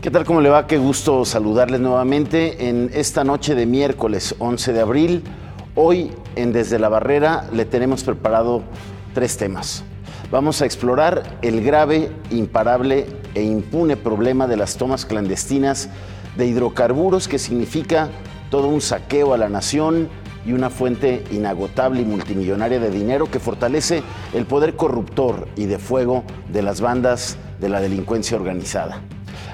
¿Qué tal? ¿Cómo le va? Qué gusto saludarles nuevamente en esta noche de miércoles 11 de abril. Hoy en Desde la Barrera le tenemos preparado 3 temas. Vamos a explorar el grave, imparable e impune problema de las tomas clandestinas de hidrocarburos, que significa todo un saqueo a la nación y una fuente inagotable y multimillonaria de dinero que fortalece el poder corruptor y de fuego de las bandas de la delincuencia organizada.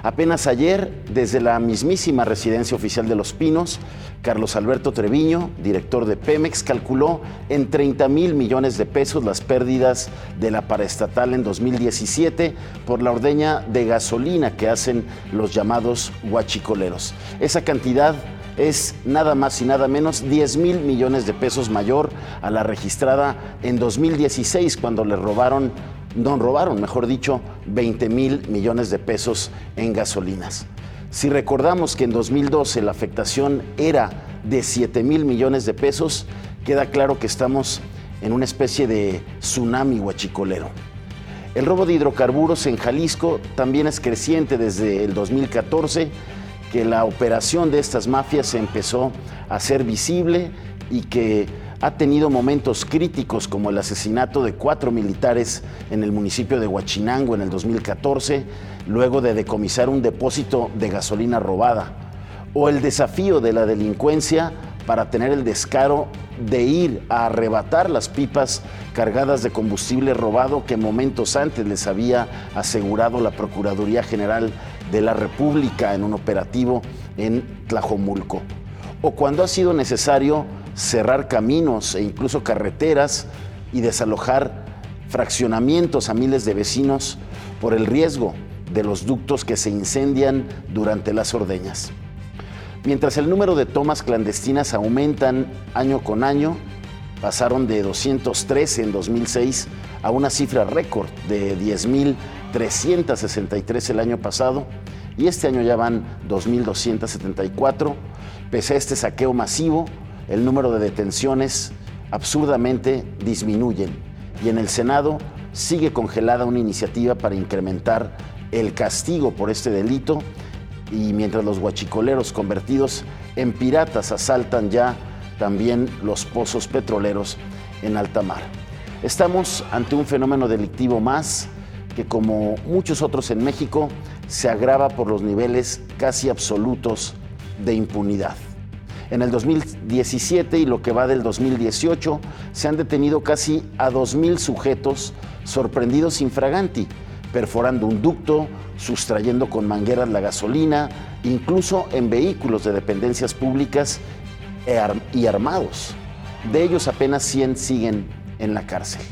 Apenas ayer, desde la mismísima residencia oficial de Los Pinos, Carlos Alberto Treviño, director de Pemex, calculó en 30,000 millones de pesos las pérdidas de la paraestatal en 2017 por la ordeña de gasolina que hacen los llamados huachicoleros. Esa cantidad es nada más y nada menos 10,000 millones de pesos mayor a la registrada en 2016, cuando le robaron 20,000 millones de pesos en gasolinas. Si recordamos que en 2012 la afectación era de 7,000 millones de pesos, queda claro que estamos en una especie de tsunami huachicolero. El robo de hidrocarburos en Jalisco también es creciente desde el 2014, que la operación de estas mafias se empezó a hacer visible y que ha tenido momentos críticos, como el asesinato de 4 militares en el municipio de Huachinango en el 2014, luego de decomisar un depósito de gasolina robada, o el desafío de la delincuencia para tener el descaro de ir a arrebatar las pipas cargadas de combustible robado que momentos antes les había asegurado la Procuraduría General de la República en un operativo en Tlajomulco, o cuando ha sido necesario cerrar caminos e incluso carreteras y desalojar fraccionamientos a miles de vecinos por el riesgo de los ductos que se incendian durante las ordeñas. Mientras el número de tomas clandestinas aumentan año con año, pasaron de 213 en 2006 a una cifra récord de 10,363 el año pasado, y este año ya van 2,274. Pese a este saqueo masivo, el número de detenciones absurdamente disminuyen, y en el Senado sigue congelada una iniciativa para incrementar el castigo por este delito, y mientras los huachicoleros convertidos en piratas asaltan ya también los pozos petroleros en alta mar. Estamos ante un fenómeno delictivo más que, como muchos otros en México, se agrava por los niveles casi absolutos de impunidad. En el 2017 y lo que va del 2018 se han detenido casi a 2,000 sujetos sorprendidos infraganti, perforando un ducto, sustrayendo con mangueras la gasolina, incluso en vehículos de dependencias públicas y armados. De ellos apenas 100 siguen en la cárcel.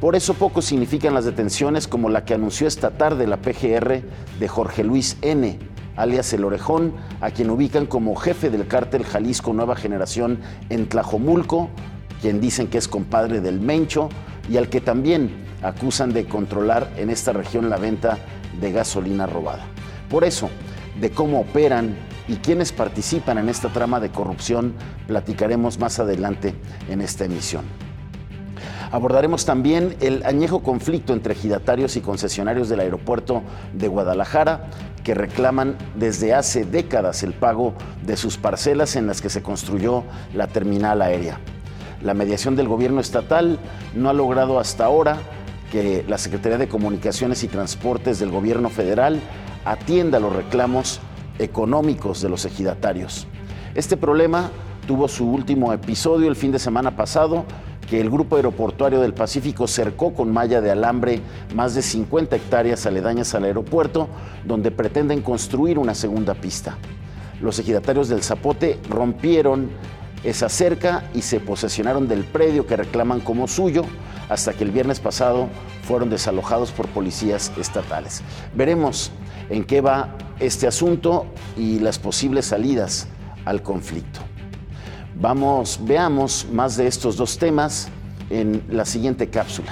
Por eso poco significan las detenciones como la que anunció esta tarde la PGR de Jorge Luis N., alias El Orejón, a quien ubican como jefe del cártel Jalisco Nueva Generación en Tlajomulco, quien dicen que es compadre del Mencho, y al que también acusan de controlar en esta región la venta de gasolina robada. Por eso, de cómo operan y quiénes participan en esta trama de corrupción, platicaremos más adelante en esta emisión. Abordaremos también el añejo conflicto entre ejidatarios y concesionarios del aeropuerto de Guadalajara, que reclaman desde hace décadas el pago de sus parcelas en las que se construyó la terminal aérea. La mediación del gobierno estatal no ha logrado hasta ahora que la Secretaría de Comunicaciones y Transportes del gobierno federal atienda los reclamos económicos de los ejidatarios. Este problema tuvo su último episodio el fin de semana pasado, que el Grupo Aeroportuario del Pacífico cercó con malla de alambre más de 50 hectáreas aledañas al aeropuerto, donde pretenden construir una segunda pista. Los ejidatarios del Zapote rompieron esa cerca y se posesionaron del predio que reclaman como suyo, hasta que el viernes pasado fueron desalojados por policías estatales. Veremos en qué va este asunto y las posibles salidas al conflicto. Veamos más de estos 2 temas en la siguiente cápsula.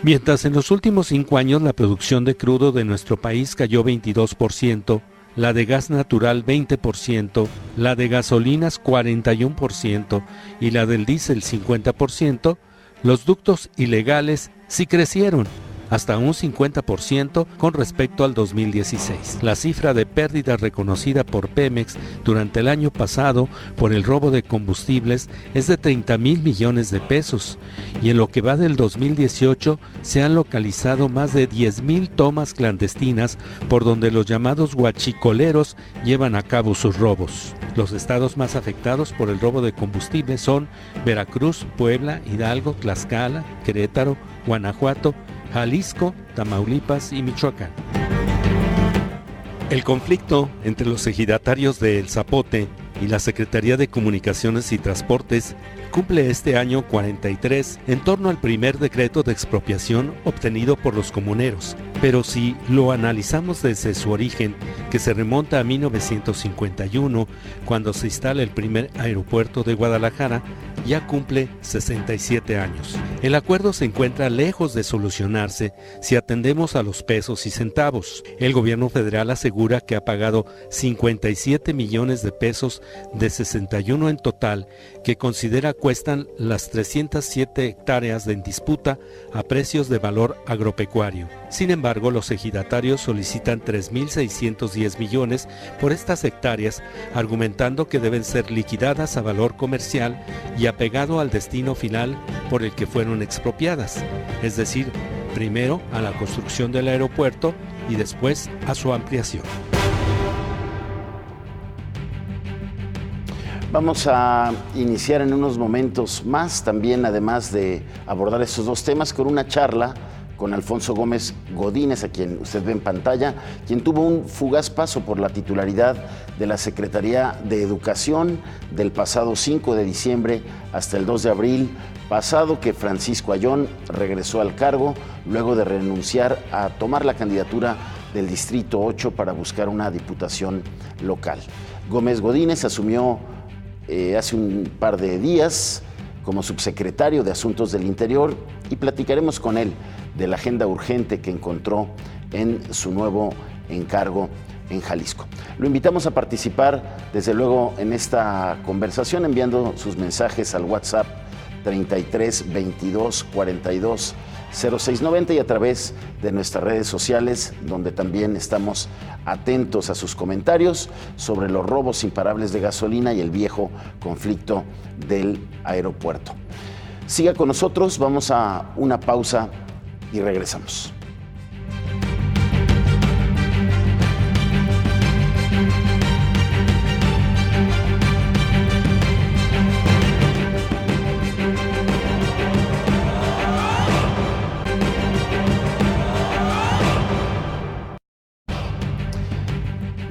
Mientras en los últimos 5 años la producción de crudo de nuestro país cayó 22%, la de gas natural 20%, la de gasolinas 41% y la del diésel 50%, los ductos ilegales sí crecieron, hasta un 50% con respecto al 2016. La cifra de pérdidas reconocida por Pemex durante el año pasado por el robo de combustibles es de 30,000 millones de pesos y en lo que va del 2018 se han localizado más de 10,000 tomas clandestinas por donde los llamados huachicoleros llevan a cabo sus robos. Los estados más afectados por el robo de combustible son Veracruz, Puebla, Hidalgo, Tlaxcala, Querétaro, Guanajuato, Jalisco, Tamaulipas y Michoacán. El conflicto entre los ejidatarios de El Zapote y la Secretaría de Comunicaciones y Transportes cumple este año 43 en torno al primer decreto de expropiación obtenido por los comuneros. Pero si lo analizamos desde su origen, que se remonta a 1951, cuando se instala el primer aeropuerto de Guadalajara, ya cumple 67 años. El acuerdo se encuentra lejos de solucionarse si atendemos a los pesos y centavos. El gobierno federal asegura que ha pagado 57 millones de pesos de 61 en total, que considera cuestan las 307 hectáreas en disputa a precios de valor agropecuario. Sin embargo, los ejidatarios solicitan 3.610 millones por estas hectáreas, argumentando que deben ser liquidadas a valor comercial y apegado al destino final por el que fueron expropiadas, es decir, primero a la construcción del aeropuerto y después a su ampliación. Vamos a iniciar en unos momentos más, también además de abordar estos dos temas, con una charla con Alfonso Gómez Godínez, a quien usted ve en pantalla, quien tuvo un fugaz paso por la titularidad de la Secretaría de Educación del pasado 5 de diciembre hasta el 2 de abril pasado, que Francisco Ayón regresó al cargo luego de renunciar a tomar la candidatura del Distrito 8 para buscar una diputación local. Gómez Godínez asumió hace un par de días como subsecretario de Asuntos del Interior y platicaremos con él de la agenda urgente que encontró en su nuevo encargo en Jalisco. Lo invitamos a participar, desde luego, en esta conversación enviando sus mensajes al WhatsApp 33 22 42 0690 y a través de nuestras redes sociales, donde también estamos atentos a sus comentarios sobre los robos imparables de gasolina y el viejo conflicto del aeropuerto. Siga con nosotros, vamos a una pausa y regresamos.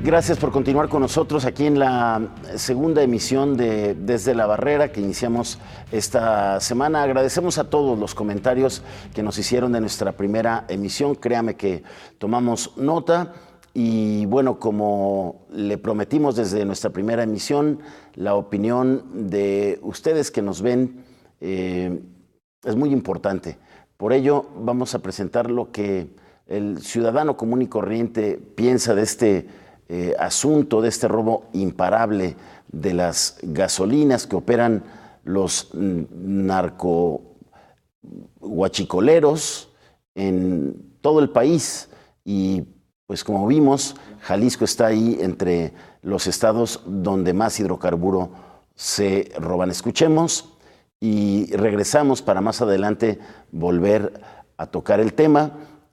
Gracias por continuar con nosotros aquí en la segunda emisión de Desde la Barrera que iniciamos esta semana. Agradecemos a todos los comentarios que nos hicieron de nuestra primera emisión. Créame que tomamos nota y bueno, como le prometimos desde nuestra primera emisión, la opinión de ustedes que nos ven es muy importante. Por ello vamos a presentar lo que el ciudadano común y corriente piensa de este asunto, de este robo imparable de las gasolinas que operan los narcohuachicoleros en todo el país. Y pues como vimos, Jalisco está ahí entre los estados donde más hidrocarburo se roban. Escuchemos y regresamos para más adelante volver a tocar el tema.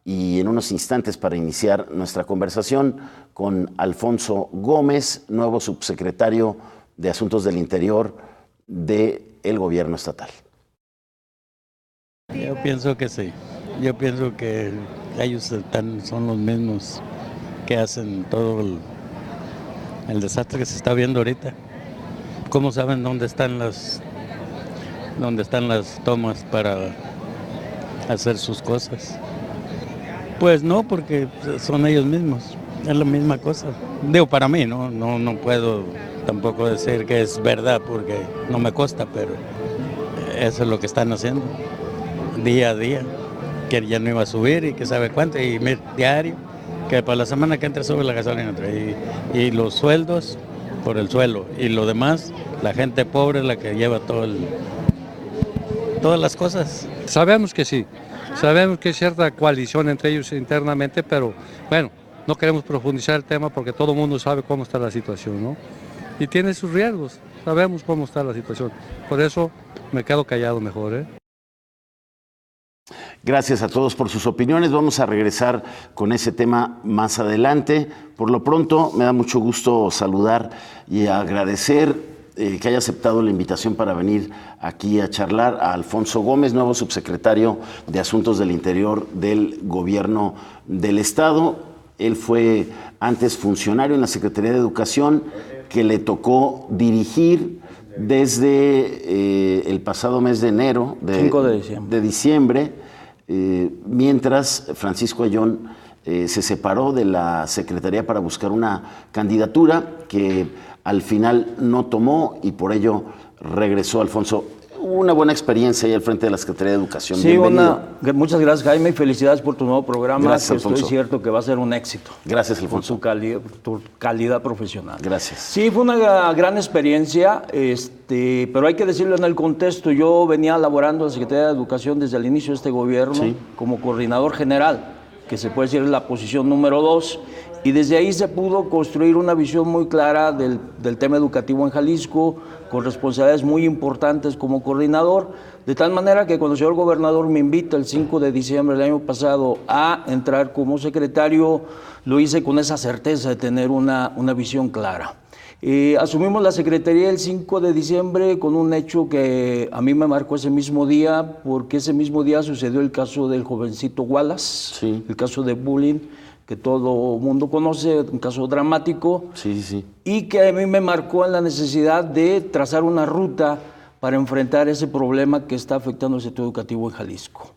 Y en unos instantes para iniciar nuestra conversación con Alfonso Gómez, nuevo subsecretario de Asuntos del Interior del Gobierno estatal. Yo pienso que sí. Yo pienso que ellos son los mismos que hacen todo el desastre que se está viendo ahorita. ¿Cómo saben dónde están las tomas para hacer sus cosas? Pues no, porque son ellos mismos, es la misma cosa. Digo, para mí, no puedo tampoco decir que es verdad porque no me consta, pero eso es lo que están haciendo día a día. Que ya no iba a subir y que sabe cuánto, y diario, que para la semana que entra sube la gasolina y los sueldos por el suelo y lo demás, la gente pobre es la que lleva todas las cosas. Sabemos que sí, sabemos que hay cierta coalición entre ellos internamente, pero bueno, no queremos profundizar el tema porque todo el mundo sabe cómo está la situación, ¿no? Y tiene sus riesgos, sabemos cómo está la situación, por eso me quedo callado mejor, ¿eh? Gracias a todos por sus opiniones. Vamos a regresar con ese tema más adelante. Por lo pronto, me da mucho gusto saludar y agradecer que haya aceptado la invitación para venir aquí a charlar a Alfonso Gómez, nuevo subsecretario de Asuntos del Interior del Gobierno del Estado. Él fue antes funcionario en la Secretaría de Educación, que le tocó dirigir desde el pasado mes de enero, 5 de diciembre, mientras Francisco Ayllón se separó de la Secretaría para buscar una candidatura que al final no tomó y por ello regresó. Alfonso, una buena experiencia ahí al frente de la Secretaría de Educación. Sí, muchas gracias, Jaime, y felicidades por tu nuevo programa. Gracias, Alfonso. Estoy cierto que va a ser un éxito. Gracias, Alfonso. Por tu calidad profesional. Gracias. Sí, fue una gran experiencia, pero hay que decirlo en el contexto. Yo venía laborando en la Secretaría de Educación desde el inicio de este gobierno, sí, como coordinador general, que se puede decir es la posición número 2, y desde ahí se pudo construir una visión muy clara del tema educativo en Jalisco, con responsabilidades muy importantes como coordinador, de tal manera que cuando el señor gobernador me invita el 5 de diciembre del año pasado a entrar como secretario, lo hice con esa certeza de tener una visión clara. Asumimos la secretaría el 5 de diciembre con un hecho que a mí me marcó ese mismo día, porque ese mismo día sucedió el caso del jovencito Wallace, sí, el caso de bullying, que todo mundo conoce, un caso dramático, sí, sí, y que a mí me marcó en la necesidad de trazar una ruta para enfrentar ese problema que está afectando el sector educativo en Jalisco.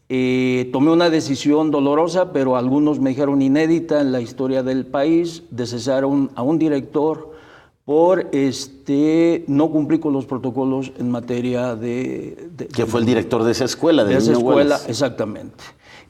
Tomé una decisión dolorosa, pero algunos me dijeron inédita en la historia del país, de cesar a un director por no cumplir con los protocolos en materia que fue el director de esa escuela, de esa escuela, exactamente.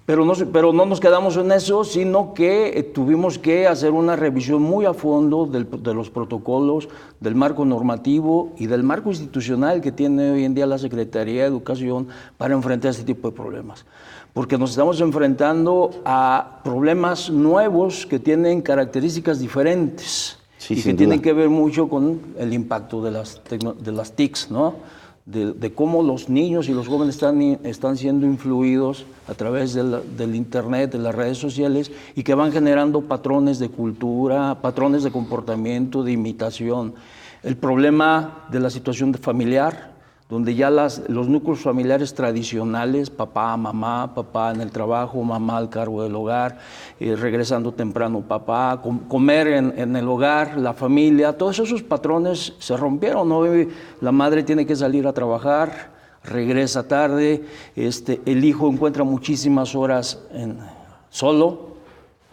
Pero no nos quedamos en eso, sino que tuvimos que hacer una revisión muy a fondo de los protocolos, del marco normativo y del marco institucional que tiene hoy en día la Secretaría de Educación para enfrentar este tipo de problemas. Porque nos estamos enfrentando a problemas nuevos que tienen características diferentes, sí, y que tienen que ver mucho con el impacto de las TICs, ¿no? De cómo los niños y los jóvenes están siendo influidos a través del internet, de las redes sociales, y que van generando patrones de cultura, patrones de comportamiento, de imitación. El problema de la situación familiar, donde ya los núcleos familiares tradicionales, papá, mamá, papá en el trabajo, mamá al cargo del hogar, regresando temprano papá, comer en el hogar, la familia, todos esos patrones se rompieron, ¿no? La madre tiene que salir a trabajar, regresa tarde, el hijo encuentra muchísimas horas solo,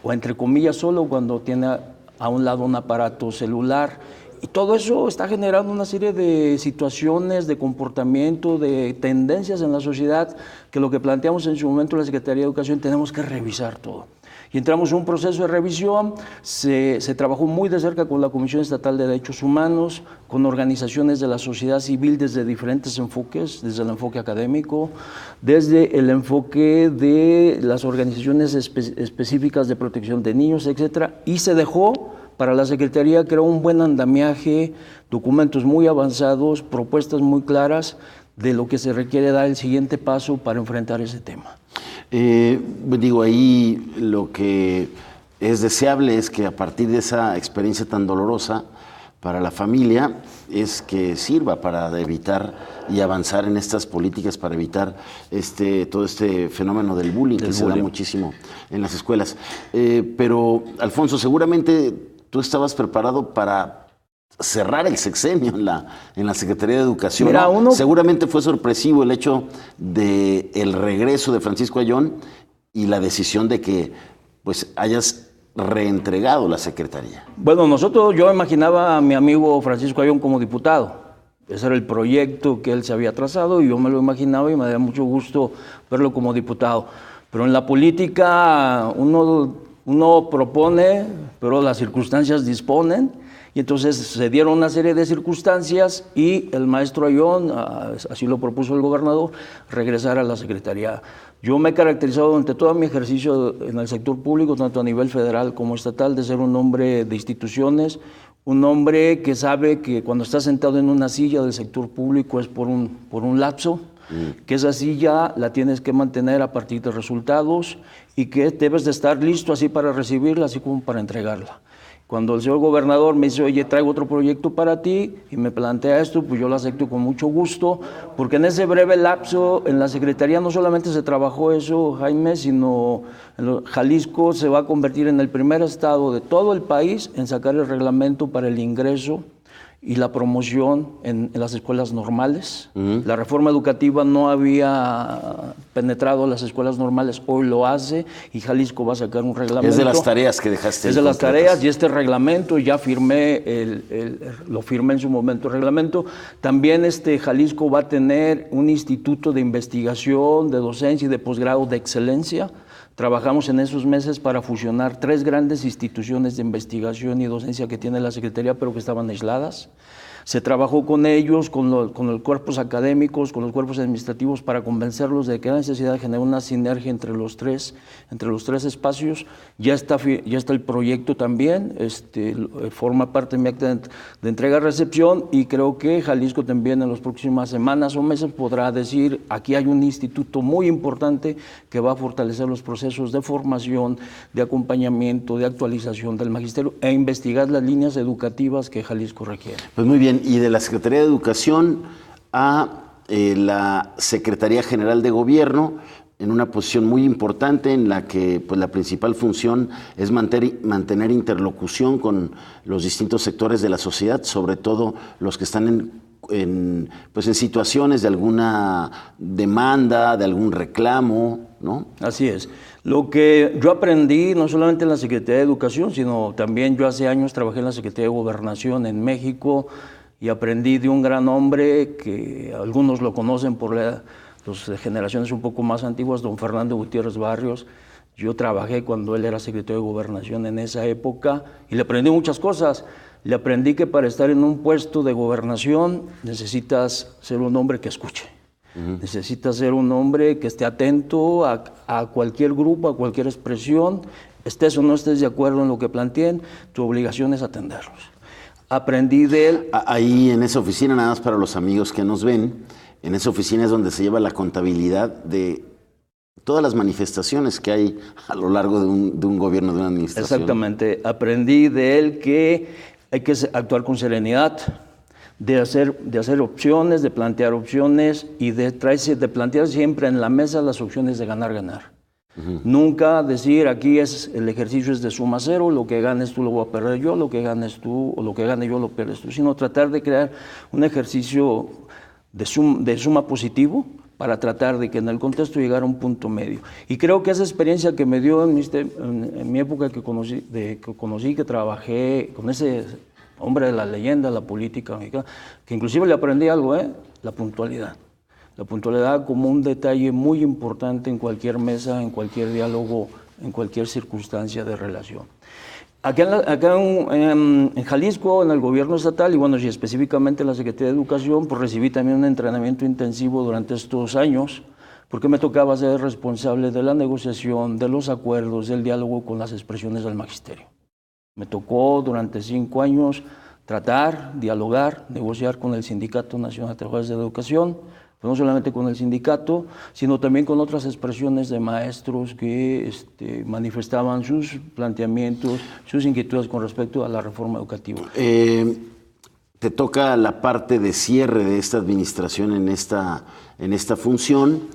o entre comillas solo, cuando tiene a un lado un aparato celular. Y todo eso está generando una serie de situaciones, de comportamiento, de tendencias en la sociedad, que lo que planteamos en su momento en la Secretaría de Educación, tenemos que revisar todo. Y entramos en un proceso de revisión, se trabajó muy de cerca con la Comisión Estatal de Derechos Humanos, con organizaciones de la sociedad civil desde diferentes enfoques, desde el enfoque académico, desde el enfoque de las organizaciones específicas de protección de niños, etcétera, y se dejó para la Secretaría creó un buen andamiaje, documentos muy avanzados, propuestas muy claras de lo que se requiere dar el siguiente paso para enfrentar ese tema. Ahí lo que es deseable es que a partir de esa experiencia tan dolorosa para la familia es que sirva para evitar y avanzar en estas políticas para evitar todo este fenómeno del bullying que se da muchísimo en las escuelas. Pero, Alfonso, seguramente tú estabas preparado para cerrar el sexenio en la Secretaría de Educación. Mira, ¿no? Seguramente fue sorpresivo el hecho del regreso de Francisco Ayllón y la decisión de que pues hayas reentregado la Secretaría. Bueno, yo imaginaba a mi amigo Francisco Ayllón como diputado. Ese era el proyecto que él se había trazado y yo me lo imaginaba y me da mucho gusto verlo como diputado. Pero en la política uno Uno propone, pero las circunstancias disponen, y entonces se dieron una serie de circunstancias y el maestro Ayón, así lo propuso el gobernador, regresar a la Secretaría. Yo me he caracterizado durante todo mi ejercicio en el sector público, tanto a nivel federal como estatal, de ser un hombre de instituciones, un hombre que sabe que cuando está sentado en una silla del sector público es por un lapso, que esa silla la tienes que mantener a partir de resultados y que debes de estar listo así para recibirla, así como para entregarla. Cuando el señor gobernador me dice, oye, traigo otro proyecto para ti, y me plantea esto, pues yo lo acepto con mucho gusto, porque en ese breve lapso en la Secretaría no solamente se trabajó eso, Jaime, sino Jalisco se va a convertir en el primer estado de todo el país en sacar el reglamento para el ingreso y la promoción en las escuelas normales. La reforma educativa no había penetrado las escuelas normales, hoy lo hace, y Jalisco va a sacar un reglamento. Es de las tareas que dejaste. Es de las tareas, y este reglamento ya firmé, lo firmé en su momento el reglamento. También Jalisco va a tener un instituto de investigación, de docencia y de posgrado de excelencia. Trabajamos en esos meses para fusionar 3 grandes instituciones de investigación y docencia que tiene la Secretaría, pero que estaban aisladas. Se trabajó con ellos, con los cuerpos académicos, con los cuerpos administrativos, para convencerlos de que hay necesidad de generar una sinergia entre los tres espacios. Ya está el proyecto también, forma parte de mi acta de entrega-recepción, y creo que Jalisco también en las próximas semanas o meses podrá decir, aquí hay un instituto muy importante que va a fortalecer los procesos de formación, de acompañamiento, de actualización del magisterio e investigar las líneas educativas que Jalisco requiere. Pues muy bien. Y de la Secretaría de Educación a la Secretaría General de Gobierno, en una posición muy importante en la que pues, la principal función es mantener interlocución con los distintos sectores de la sociedad, sobre todo los que están en situaciones de alguna demanda, de algún reclamo, ¿no? Así es. Lo que yo aprendí, no solamente en la Secretaría de Educación, sino también yo hace años trabajé en la Secretaría de Gobernación en México, y aprendí de un gran hombre que algunos lo conocen por las generaciones un poco más antiguas, don Fernando Gutiérrez Barrios. Yo trabajé cuando él era secretario de Gobernación en esa época y le aprendí muchas cosas. Le aprendí que para estar en un puesto de gobernación necesitas ser un hombre que escuche. Necesitas ser un hombre que esté atento a cualquier grupo, a cualquier expresión, estés o no estés de acuerdo en lo que planteen, tu obligación es atenderlos. Aprendí de él. Ahí en esa oficina, nada más para los amigos que nos ven, en esa oficina es donde se lleva la contabilidad de todas las manifestaciones que hay a lo largo de un gobierno, de una administración. Exactamente. Aprendí de él que hay que actuar con serenidad, de hacer opciones, de plantear opciones y de plantear siempre en la mesa las opciones de ganar. Nunca decir aquí el ejercicio es de suma cero, lo que ganes tú lo voy a perder yo, lo que ganes tú o lo que gane yo lo pierdes tú, sino tratar de crear un ejercicio de suma positivo para tratar de que en el contexto llegara a un punto medio. Y creo que esa experiencia que me dio en mi época que que trabajé con ese hombre de la leyenda, la política mexicana, que inclusive le aprendí algo, la puntualidad. La puntualidad como un detalle muy importante en cualquier mesa, en cualquier diálogo, en cualquier circunstancia de relación. Acá en Jalisco, en el gobierno estatal, y bueno, y específicamente en la Secretaría de Educación, pues recibí también un entrenamiento intensivo durante estos años, porque me tocaba ser responsable de la negociación, de los acuerdos, del diálogo con las expresiones del magisterio. Me tocó durante 5 años tratar, dialogar, negociar con el Sindicato Nacional de Trabajadores de la Educación, no solamente con el sindicato, sino también con otras expresiones de maestros que manifestaban sus planteamientos, sus inquietudes con respecto a la reforma educativa. Te toca la parte de cierre de esta administración en esta función.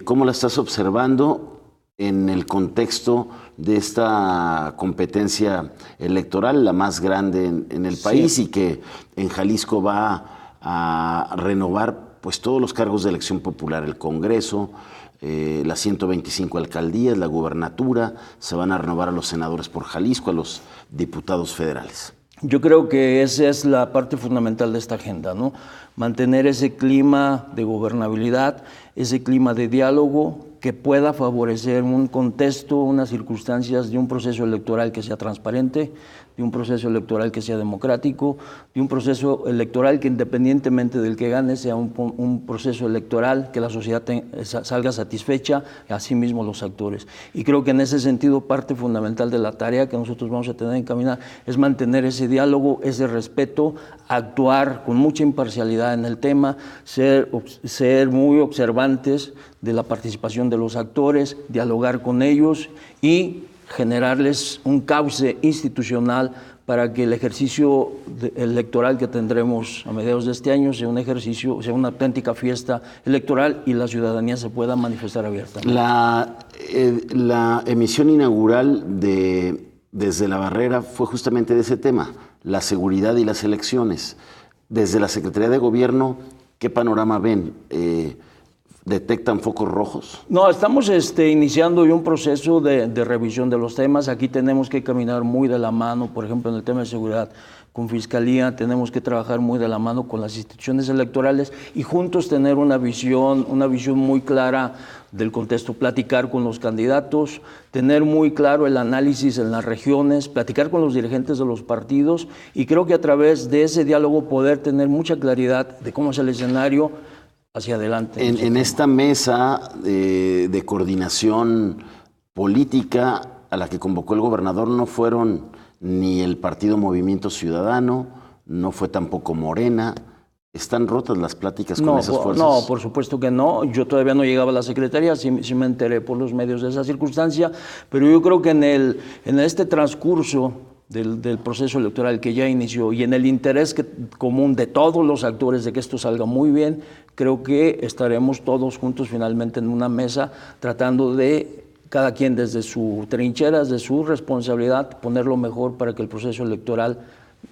¿Cómo la estás observando en el contexto de esta competencia electoral, la más grande en el país, sí, y que en Jalisco va a renovar pues todos los cargos de elección popular, el Congreso, las 125 alcaldías, la gubernatura, se van a renovar a los senadores por Jalisco, a los diputados federales? Yo creo que esa es la parte fundamental de esta agenda, ¿no? Mantener ese clima de gobernabilidad, ese clima de diálogo, que pueda favorecer un contexto, unas circunstancias de un proceso electoral que sea transparente, de un proceso electoral que sea democrático, de un proceso electoral que independientemente del que gane sea un proceso electoral que la sociedad salga satisfecha, y asimismo los actores. Y creo que en ese sentido parte fundamental de la tarea que nosotros vamos a tener que encaminar es mantener ese diálogo, ese respeto, actuar con mucha imparcialidad en el tema, ser muy observantes de la participación de los actores, dialogar con ellos y generarles un cauce institucional para que el ejercicio electoral que tendremos a mediados de este año sea un ejercicio, sea una auténtica fiesta electoral y la ciudadanía se pueda manifestar abiertamente. La emisión inaugural Desde la Barrera fue justamente de ese tema, la seguridad y las elecciones. Desde la Secretaría de Gobierno, ¿qué panorama ven? ¿Detectan focos rojos? No, estamos iniciando un proceso de revisión de los temas. Aquí tenemos que caminar muy de la mano, por ejemplo, en el tema de seguridad, con Fiscalía, tenemos que trabajar muy de la mano con las instituciones electorales y juntos tener una visión muy clara del contexto, platicar con los candidatos, tener muy claro el análisis en las regiones, platicar con los dirigentes de los partidos y creo que a través de ese diálogo poder tener mucha claridad de cómo es el escenario hacia adelante. En esta mesa de coordinación política a la que convocó el gobernador no fueron ni el partido Movimiento Ciudadano, no fue tampoco Morena. ¿Están rotas las pláticas con esas fuerzas? No, por supuesto que no. Yo todavía no llegaba a la Secretaría, sí me enteré por los medios de esa circunstancia, pero yo creo que en este transcurso del proceso electoral que ya inició y en el interés común de todos los actores de que esto salga muy bien, creo que estaremos todos juntos finalmente en una mesa tratando de, cada quien desde su trinchera, desde su responsabilidad, poner lo mejor para que el proceso electoral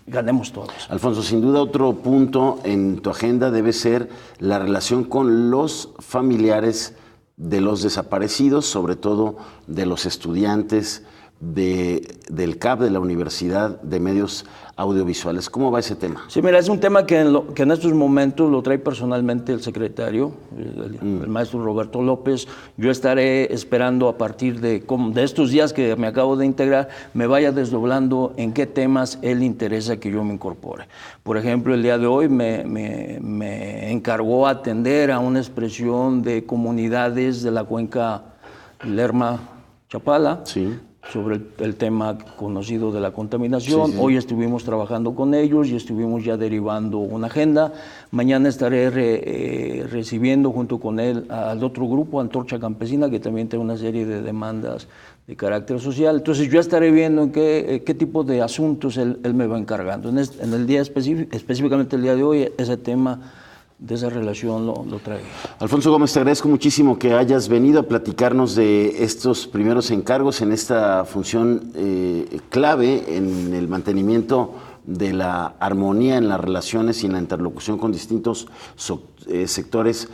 ganemos todos. Alfonso, sin duda otro punto en tu agenda debe ser la relación con los familiares de los desaparecidos, sobre todo de los estudiantes del CAP, de la Universidad de Medios Audiovisuales. ¿Cómo va ese tema? Sí, mira, es un tema que en estos momentos lo trae personalmente el secretario, el maestro Roberto López. Yo estaré esperando a partir de estos días que me acabo de integrar, me vaya desdoblando en qué temas él interesa que yo me incorpore. Por ejemplo, el día de hoy me encargó atender a una expresión de comunidades de la cuenca Lerma-Chapala. Sí. Sobre el tema conocido de la contaminación. Sí. Hoy estuvimos trabajando con ellos y estuvimos ya derivando una agenda. Mañana estaré recibiendo junto con él al otro grupo, Antorcha Campesina, que también tiene una serie de demandas de carácter social. Entonces yo estaré viendo en qué tipo de asuntos él me va encargando. En el día específicamente el día de hoy, ese tema de esa relación lo traigo. Alfonso Gómez, te agradezco muchísimo que hayas venido a platicarnos de estos primeros encargos en esta función clave en el mantenimiento de la armonía en las relaciones y en la interlocución con distintos sectores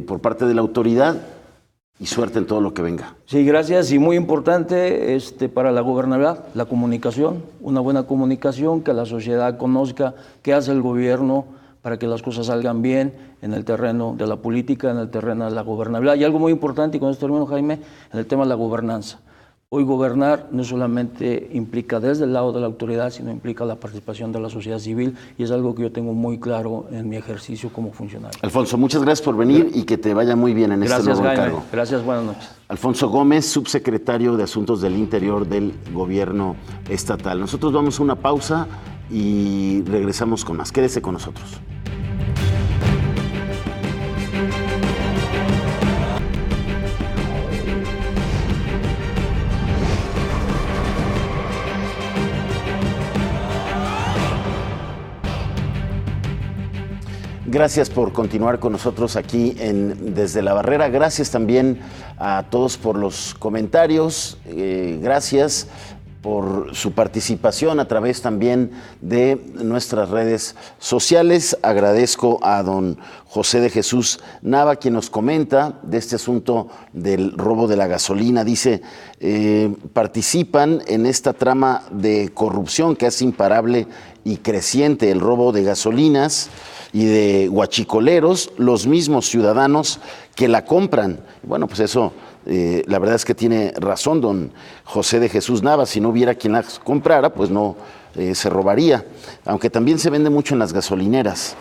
por parte de la autoridad, y suerte en todo lo que venga. Sí, gracias. Y muy importante para la gobernabilidad, la comunicación, una buena comunicación, que la sociedad conozca qué hace el gobierno para que las cosas salgan bien en el terreno de la política, en el terreno de la gobernabilidad. Y algo muy importante, y con esto termino, Jaime, en el tema de la gobernanza. Hoy gobernar no solamente implica desde el lado de la autoridad, sino implica la participación de la sociedad civil, y es algo que yo tengo muy claro en mi ejercicio como funcionario. Alfonso, muchas gracias por venir y que te vaya muy bien en este nuevo encargo. Gracias, buenas noches. Alfonso Gómez, subsecretario de Asuntos del Interior del Gobierno Estatal. Nosotros vamos a una pausa y regresamos con más. Quédese con nosotros. Gracias por continuar con nosotros aquí Desde la Barrera. Gracias también a todos por los comentarios. Gracias por su participación a través también de nuestras redes sociales. Agradezco a don José de Jesús Nava, quien nos comenta de este asunto del robo de la gasolina. Dice, participan en esta trama de corrupción que es imparable y creciente, el robo de gasolinas. y de huachicoleros, los mismos ciudadanos que la compran. Bueno, pues eso, la verdad es que tiene razón don José de Jesús Navas. Si no hubiera quien la comprara, pues no se robaría, aunque también se vende mucho en las gasolineras.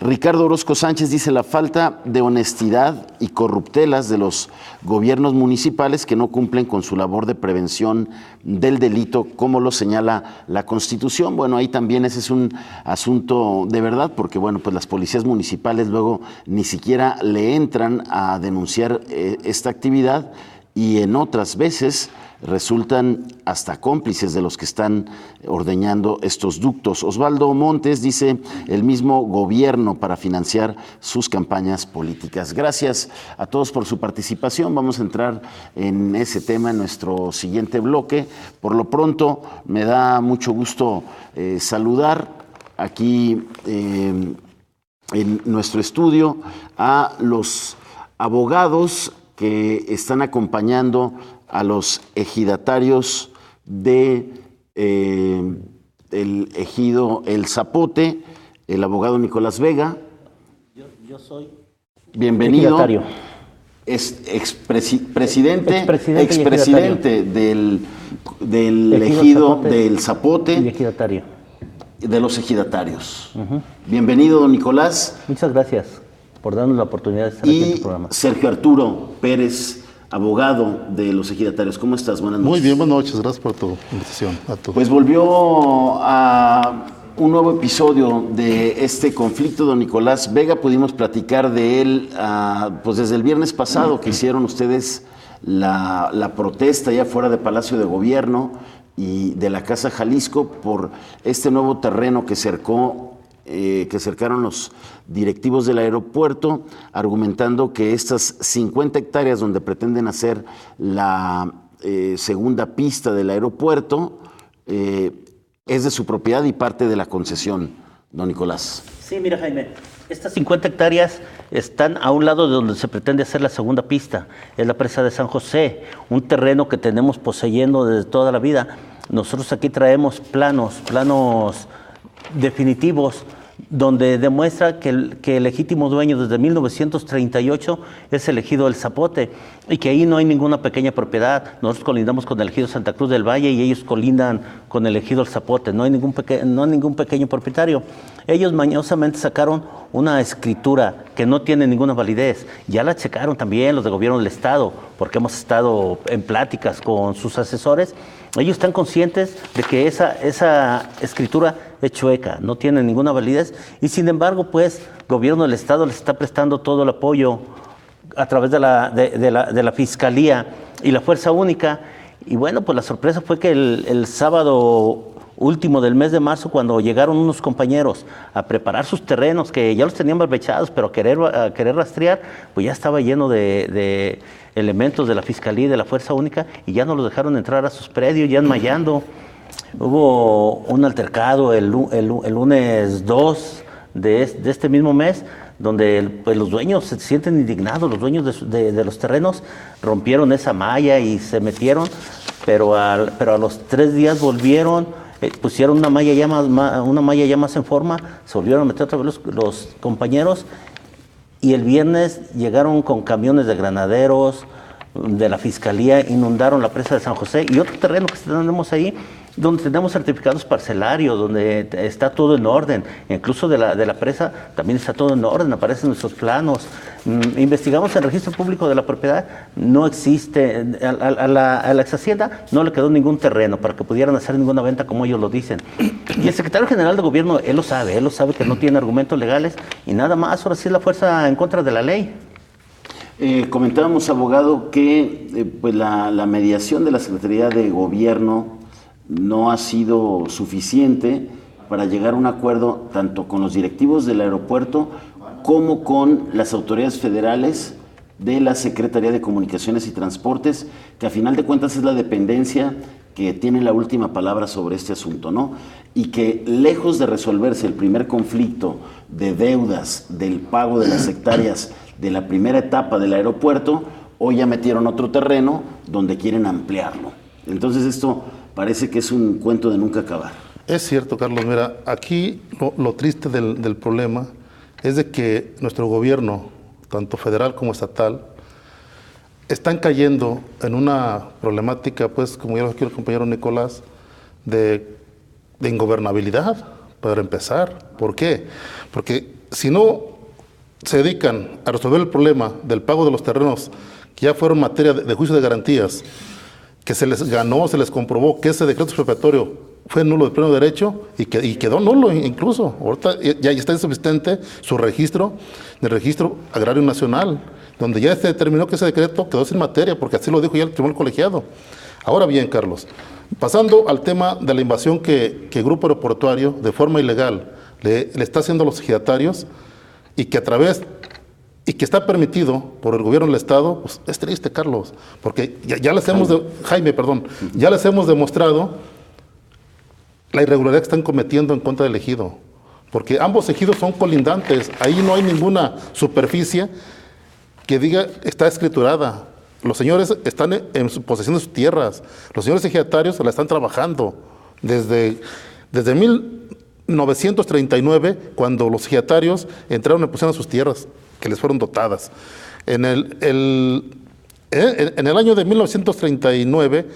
Ricardo Orozco Sánchez dice: la falta de honestidad y corruptelas de los gobiernos municipales que no cumplen con su labor de prevención del delito, como lo señala la Constitución. Bueno, ahí también ese es un asunto de verdad, porque bueno, pues las policías municipales luego ni siquiera le entran a denunciar esta actividad, y en otras veces resultan hasta cómplices de los que están ordeñando estos ductos. Osvaldo Montes dice: el mismo gobierno para financiar sus campañas políticas. Gracias a todos por su participación. Vamos a entrar en ese tema en nuestro siguiente bloque. Por lo pronto, me da mucho gusto saludar aquí en nuestro estudio a los abogados que están acompañando a los ejidatarios de el ejido El Zapote, el abogado Nicolás Vega. Yo soy bienvenido. Ejidatario. Es expresidente del Ejido ejido Zapote del Zapote y ejidatario. De los ejidatarios. Bienvenido, don Nicolás. Muchas gracias por darnos la oportunidad de estar aquí en tu programa. Sergio Arturo Pérez, abogado de los ejidatarios. ¿Cómo estás? Buenas noches. Muy bien, buenas noches. Gracias por tu invitación. Pues volvió a un nuevo episodio de este conflicto, don Nicolás Vega. Pudimos platicar de él pues desde el viernes pasado, que hicieron ustedes la protesta ya fuera de Palacio de Gobierno y de la Casa Jalisco por este nuevo terreno que cercaron los directivos del aeropuerto, argumentando que estas 50 hectáreas donde pretenden hacer la segunda pista del aeropuerto es de su propiedad y parte de la concesión, don Nicolás. Sí, mira, Jaime, estas 50 hectáreas están a un lado de donde se pretende hacer la segunda pista, es la presa de San José, un terreno que tenemos poseyendo desde toda la vida. Nosotros aquí traemos planos definitivos donde demuestra que el legítimo dueño desde 1938 es el ejido El Zapote y que ahí no hay ninguna pequeña propiedad. Nosotros colindamos con el ejido Santa Cruz del Valle y ellos colindan con el ejido El Zapote. No hay ningún pequeño propietario. Ellos mañosamente sacaron una escritura que no tiene ninguna validez. Ya la checaron también los de gobierno del Estado, porque hemos estado en pláticas con sus asesores. Ellos están conscientes de que esa escritura es chueca, no tiene ninguna validez, y sin embargo, pues, gobierno del Estado les está prestando todo el apoyo a través de la Fiscalía y la Fuerza Única. Y bueno, pues la sorpresa fue que el sábado último del mes de marzo, cuando llegaron unos compañeros a preparar sus terrenos, que ya los tenían barbechados, pero a querer rastrear, pues ya estaba lleno de elementos de la Fiscalía y de la Fuerza Única, y ya no los dejaron entrar a sus predios, ya enmayando. Hubo un altercado el lunes 2 de este mismo mes, donde pues, los dueños se sienten indignados, los dueños de los terrenos rompieron esa malla y se metieron, pero a los 3 días volvieron, pusieron una malla ya más en forma, se volvieron a meter otra vez los compañeros, y el viernes llegaron con camiones de granaderos, de la Fiscalía, inundaron la presa de San José y otro terreno que tenemos ahí, donde tenemos certificados parcelarios, donde está todo en orden, incluso de la presa también está todo en orden, aparecen nuestros planos. Investigamos el registro público de la propiedad, no existe, a la ex hacienda no le quedó ningún terreno para que pudieran hacer ninguna venta como ellos lo dicen. Y el secretario general de gobierno, él lo sabe que no tiene argumentos legales y nada más, ahora sí es la fuerza en contra de la ley. Comentábamos, abogado, que pues la mediación de la Secretaría de Gobierno no ha sido suficiente para llegar a un acuerdo tanto con los directivos del aeropuerto como con las autoridades federales de la Secretaría de Comunicaciones y Transportes, que a final de cuentas es la dependencia que tiene la última palabra sobre este asunto, ¿no? Y que lejos de resolverse el primer conflicto de deudas del pago de las hectáreas de la primera etapa del aeropuerto, hoy ya metieron otro terreno donde quieren ampliarlo. Entonces esto parece que es un cuento de nunca acabar. Es cierto, Carlos. Mira, aquí lo triste del problema es de que nuestro gobierno, tanto federal como estatal, están cayendo en una problemática, pues, como ya lo dijo el compañero Nicolás, de ingobernabilidad, para empezar. ¿Por qué? Porque si no se dedican a resolver el problema del pago de los terrenos que ya fueron materia de juicio de garantías, que se les ganó, se les comprobó que ese decreto expropiatorio fue nulo de pleno derecho y quedó nulo incluso. Ahorita ya está insubsistente su registro, el registro agrario nacional, donde ya se determinó que ese decreto quedó sin materia, porque así lo dijo ya el tribunal colegiado. Ahora bien, Carlos, pasando al tema de la invasión que el Grupo Aeroportuario, de forma ilegal, le está haciendo a los ejidatarios, y que que está permitido por el gobierno del Estado, pues es triste, Carlos, porque ya les hemos demostrado la irregularidad que están cometiendo en contra del ejido, porque ambos ejidos son colindantes, ahí no hay ninguna superficie que diga está escriturada. Los señores están en su posesión de sus tierras, los señores ejidatarios la están trabajando desde 1939, cuando los ejidatarios entraron en posesión de sus tierras, que les fueron dotadas. En el año de 1939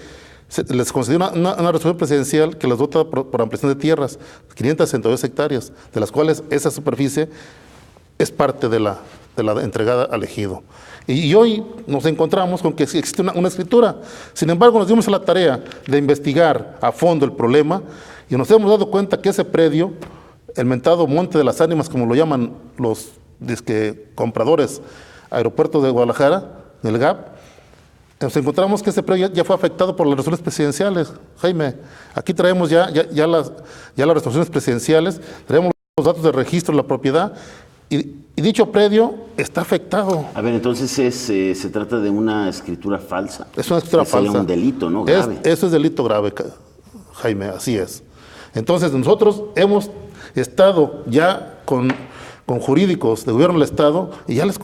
les concedió una resolución presidencial que les dota por ampliación de tierras, 562 hectáreas, de las cuales esa superficie es parte de la entregada al ejido. Y hoy nos encontramos con que existe una escritura. Sin embargo, nos dimos a la tarea de investigar a fondo el problema y nos hemos dado cuenta que ese predio, el mentado Monte de las Ánimas, como lo llaman los compradores aeropuertos de Guadalajara, del GAP, nos encontramos que ese predio ya fue afectado por las resoluciones presidenciales. Jaime, aquí traemos ya las resoluciones presidenciales, traemos los datos de registro de la propiedad y dicho predio está afectado. A ver, entonces se trata de una escritura falsa. Es una escritura falsa. Sería un delito, ¿no? Grave. Eso es delito grave, Jaime, así es. Entonces nosotros hemos estado ya con jurídicos del gobierno del Estado y ya les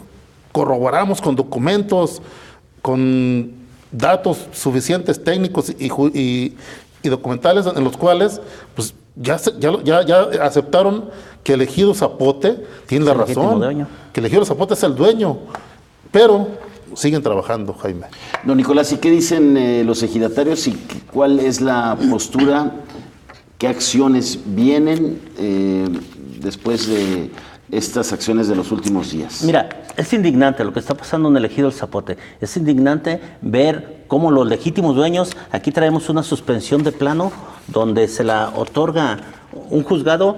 corroboramos con documentos, con datos suficientes técnicos y documentales en los cuales pues ya aceptaron que el ejido Zapote tiene la razón, que el ejido Zapote es el dueño, pero siguen trabajando, Jaime. Don Nicolás, ¿y qué dicen los ejidatarios y cuál es la postura? ¿Qué acciones vienen después de estas acciones de los últimos días? Mira, es indignante lo que está pasando en el ejido El Zapote. Es indignante ver cómo los legítimos dueños, aquí traemos una suspensión de plano donde se la otorga un juzgado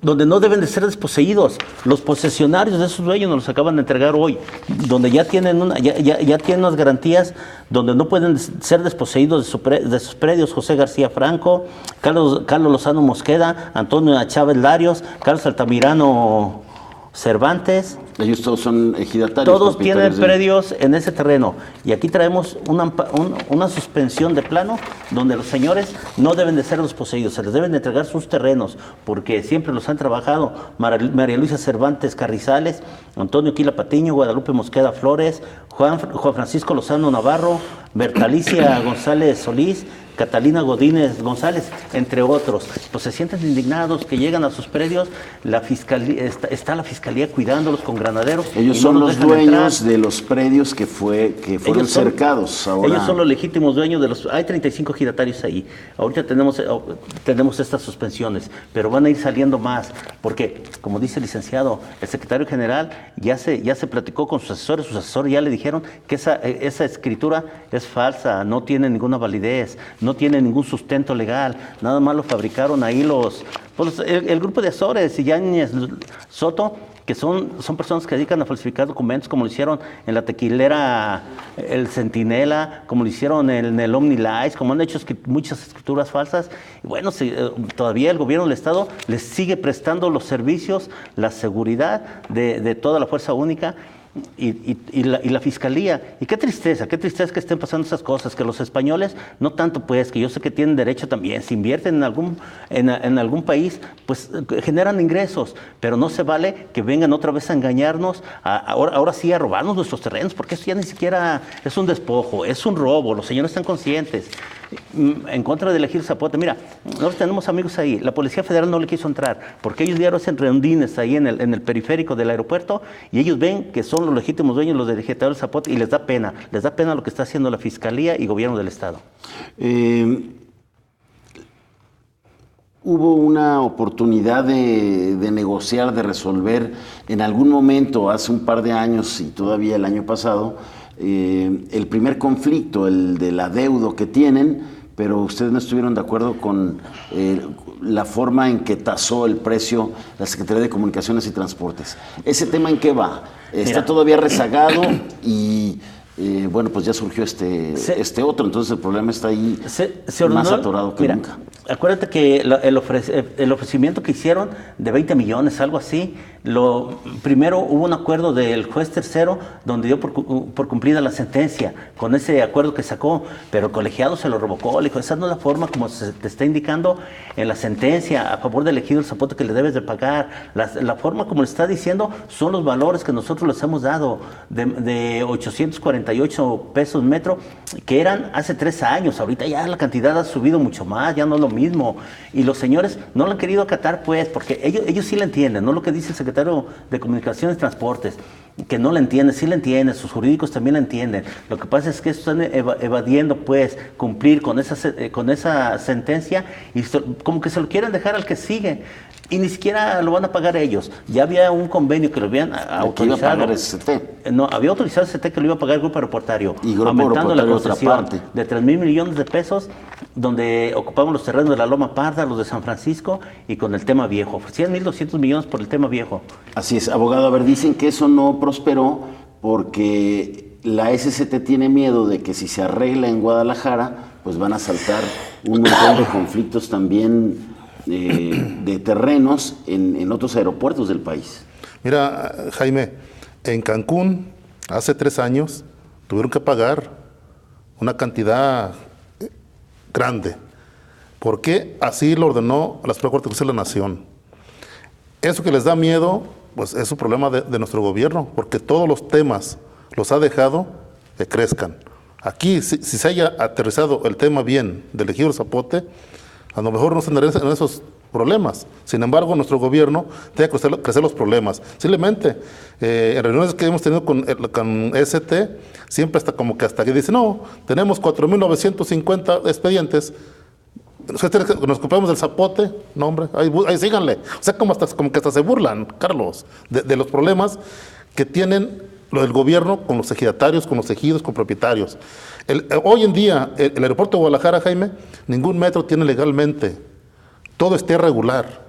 donde no deben de ser desposeídos. Los posesionarios de esos dueños nos los acaban de entregar hoy, donde ya tienen unas garantías donde no pueden ser desposeídos de sus predios. José García Franco, Carlos Lozano Mosqueda, Antonio Chávez Larios, Carlos Altamirano Cervantes. Ellos todos son ejidatarios. Todos tienen predios en ese terreno. Y aquí traemos una suspensión de plano donde los señores no deben de ser desposeídos, se les deben de entregar sus terrenos, porque siempre los han trabajado. María Luisa Cervantes Carrizales, Antonio Quila Patiño, Guadalupe Mosqueda Flores, Juan Francisco Lozano Navarro, Bertalicia González Solís, Catalina Godínez González, entre otros. Pues se sienten indignados que llegan a sus predios, la fiscalía, está la fiscalía cuidándolos con granaderos. Ellos son los dueños de los predios que fueron cercados. Ahora. Ellos son los legítimos dueños de los. Hay 35 ejidatarios ahí. Ahorita tenemos estas suspensiones, pero van a ir saliendo más, porque, como dice el licenciado, el secretario general ya se platicó con sus asesores ya le dijeron que esa escritura es falsa, no tiene ninguna validez, no tiene ningún sustento legal, nada más lo fabricaron ahí el grupo de Azores y Yáñez Soto, que son personas que se dedican a falsificar documentos, como lo hicieron en la tequilera El Centinela, como lo hicieron en el OmniLife, como han hecho muchas escrituras falsas. Y bueno, todavía el gobierno del Estado les sigue prestando los servicios, la seguridad de toda la Fuerza Única. Y la fiscalía. Y qué tristeza que estén pasando esas cosas, que los españoles, no tanto pues, que yo sé que tienen derecho también, si invierten en algún país, pues generan ingresos, pero no se vale que vengan otra vez a engañarnos, ahora sí a robarnos nuestros terrenos, porque eso ya ni siquiera es un despojo, es un robo, los señores están conscientes. en contra del ejido Zapote. Mira, nosotros tenemos amigos ahí. La Policía Federal no le quiso entrar porque ellos diario hacen rondines ahí en el periférico del aeropuerto y ellos ven que son los legítimos dueños los del ejido Zapote y les da pena lo que está haciendo la Fiscalía y Gobierno del Estado. ¿Hubo una oportunidad de negociar, de resolver en algún momento, hace un par de años y todavía el año pasado, el primer conflicto, el del adeudo que tienen, pero ustedes no estuvieron de acuerdo con la forma en que tasó el precio la Secretaría de Comunicaciones y Transportes? ¿Ese tema en qué va? ¿Está todavía rezagado? Y bueno, pues ya surgió este otro, entonces el problema está ahí más atorado que nunca. Acuérdate que el ofrecimiento que hicieron de 20 millones, algo así, primero hubo un acuerdo del juez tercero donde dio por cumplida la sentencia con ese acuerdo que sacó, pero el colegiado se lo revocó, le dijo, esa no es la forma como se te está indicando en la sentencia a favor del ejido El Zapote que le debes de pagar. La forma como le está diciendo son los valores que nosotros les hemos dado de 848 pesos metro, que eran hace 3 años. Ahorita ya la cantidad ha subido mucho más, ya no es lo mismo. Y los señores no lo han querido acatar, pues, porque ellos sí le entienden, no lo que dice el secretario de Comunicaciones y Transportes, que no le entiende, sí le entiende, sus jurídicos también le entienden. Lo que pasa es que están evadiendo, pues, cumplir con esa sentencia y como que se lo quieren dejar al que sigue. Y ni siquiera lo van a pagar ellos. Ya había un convenio que lo habían autorizado. ¿Iba a pagar SCT? No, había autorizado SCT que lo iba a pagar el Grupo Aeroportuario. Y Grupo aumentando la Aeroportario concesión de 3,000 millones de pesos, donde ocupamos los terrenos de la Loma Parda, los de San Francisco, y con el tema viejo. Ofrecían 1,200 millones por el tema viejo. Así es, abogado. A ver, dicen que eso no prosperó porque la SCT tiene miedo de que si se arregla en Guadalajara, pues van a saltar un montón de conflictos también de terrenos en otros aeropuertos del país. Mira, Jaime, en Cancún, hace 3 años, tuvieron que pagar una cantidad grande, porque así lo ordenó la Suprema Corte de la Nación. Eso que les da miedo, pues es un problema de nuestro gobierno, porque todos los temas los ha dejado que crezcan. Aquí, si se haya aterrizado el tema bien del ejido Zapote, a lo mejor no se tendrían en esos problemas. Sin embargo, nuestro gobierno tiene que crecer los problemas. Simplemente, en reuniones que hemos tenido con ST, siempre hasta como que hasta que dice, no, tenemos 4,950 expedientes, nos ocupamos del Zapote, no hombre, ahí síganle. O sea, como que hasta se burlan, Carlos, de los problemas que tienen lo del gobierno con los ejidatarios, con los ejidos, con propietarios. Hoy en día, el aeropuerto de Guadalajara, Jaime, ningún metro tiene legalmente. Todo está irregular.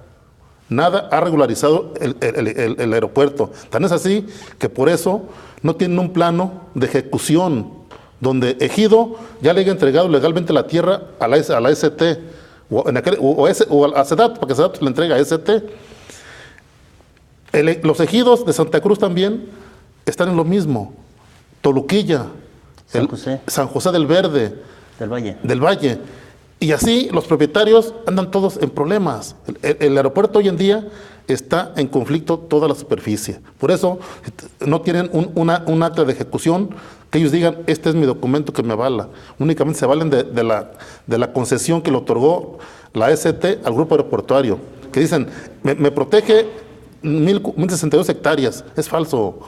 Nada ha regularizado el aeropuerto. Tan es así que por eso no tienen un plano de ejecución donde Ejido ya le haya entregado legalmente la tierra a la ST o a SEDAT, para que SEDAT le entregue a ST. Los ejidos de Santa Cruz también están en lo mismo. Toluquilla, San José del Verde, del Valle. Y así los propietarios andan todos en problemas. El aeropuerto hoy en día está en conflicto toda la superficie. Por eso no tienen un acta de ejecución que ellos digan, este es mi documento que me avala. Únicamente se valen de la concesión que le otorgó la ST al grupo aeroportuario, que dicen, me protege 1,062 hectáreas. Es falso.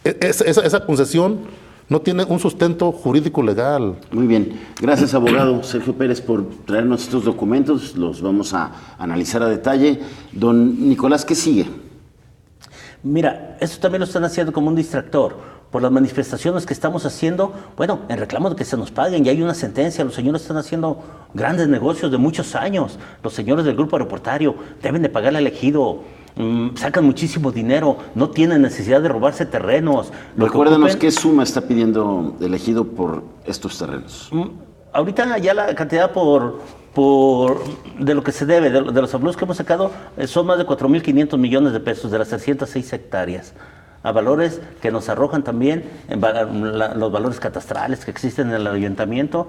Esa concesión no tiene un sustento jurídico legal. Muy bien. Gracias, abogado Sergio Pérez, por traernos estos documentos. Los vamos a analizar a detalle. Don Nicolás, ¿qué sigue? Mira, eso también lo están haciendo como un distractor. Por las manifestaciones que estamos haciendo, bueno, en reclamo de que se nos paguen, ya hay una sentencia, los señores están haciendo grandes negocios de muchos años. Los señores del grupo aeroportuario deben de pagarle al ejido. Sacan muchísimo dinero, no tienen necesidad de robarse terrenos. Recuérdanos qué suma está pidiendo el ejido por estos terrenos. Ahorita ya la cantidad de lo que se debe, de los abonos que hemos sacado, son más de 4,500 millones de pesos de las 306 hectáreas. A valores que nos arrojan también los valores catastrales que existen en el ayuntamiento,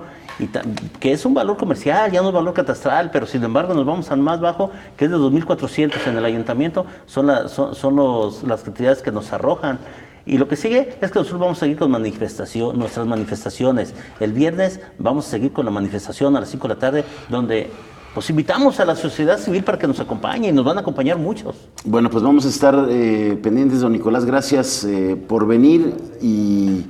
que es un valor comercial, ya no es valor catastral, pero sin embargo nos vamos al más bajo, que es de 2,400 en el ayuntamiento, son las cantidades que nos arrojan. Y lo que sigue es que nosotros vamos a seguir con nuestras manifestaciones. El viernes vamos a seguir con la manifestación a las 5 de la tarde, donde pues invitamos a la sociedad civil para que nos acompañe, y nos van a acompañar muchos. Bueno, pues vamos a estar pendientes, don Nicolás, gracias por venir y